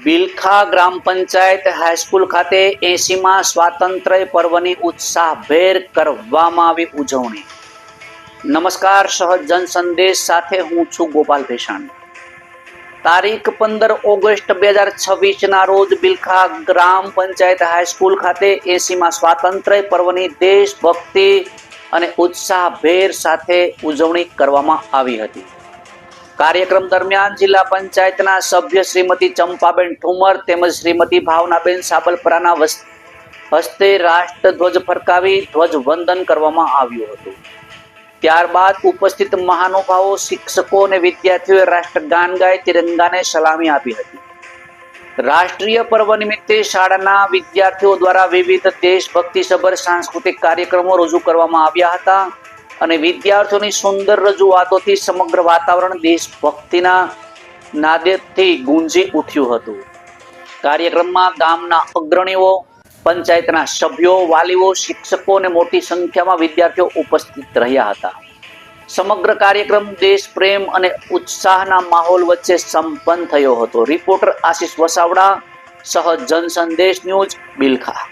બિલખા ગ્રામ panchayat high school ખાતે 80મા સ્વાતંત્ર્ય પર્વની ઉત્સાહભેર કરવામાં આવી ઉજવણી. નમસ્કાર, સહજ જન સંદેશ સાથે હું છું ગોપાલ ભેસાણી. તારીખ 15 ઓગસ્ટ 2026 ના રોજ બિલખા ગ્રામ પંચાયત હાઈસ્કૂલ ખાતે 80મા સ્વાતંત્ર્ય પર્વની દેશભક્તિ અને ઉત્સાહભેર સાથે ઉજવણી કરવામાં આવી હતી. કાર્યક્રમ દરમિયાન જિલ્લા પંચાયતના સભ્ય શ્રીમતી ચંપાબેન ઠુમર તેમજ શ્રીમતી ભાવનાબેન સાબલપરાના હસ્તે રાષ્ટ્રધ્વજ ફરકાવી ધ્વજવંદન કરવામાં આવ્યું હતું. ત્યારબાદ ઉપસ્થિત મહાનુભાવો, શિક્ષકો અને વિદ્યાર્થીઓએ રાષ્ટ્રગાન ગાઈ તિરંગાને સલામી આપી હતી. રાષ્ટ્રીય પર્વ નિમિત્તે શાળાના વિદ્યાર્થીઓ દ્વારા વિવિધ દેશભક્તિસભર સાંસ્કૃતિક કાર્યક્રમો રજૂ કરવામાં આવ્યા હતા અને વિદ્યાર્થીઓની સુંદર રજૂઆતોથી સમગ્ર વાતાવરણ દેશભક્તિના નાદથી ગુંજી ઉઠ્યું હતું. કાર્યક્રમમાં ગામના અગ્રણીઓ, પંચાયતના સભ્યો, વાલીઓ, શિક્ષકો અને મોટી સંખ્યામાં વિદ્યાર્થીઓ ઉપસ્થિત રહ્યા હતા. સમગ્ર કાર્યક્રમ દેશ પ્રેમ અને ઉત્સાહના માહોલ વચ્ચે સંપન્ન થયો હતો. રિપોર્ટર આશિષ વસાવડા, સહજ જન સંદેશ ન્યૂઝ, બિલખા.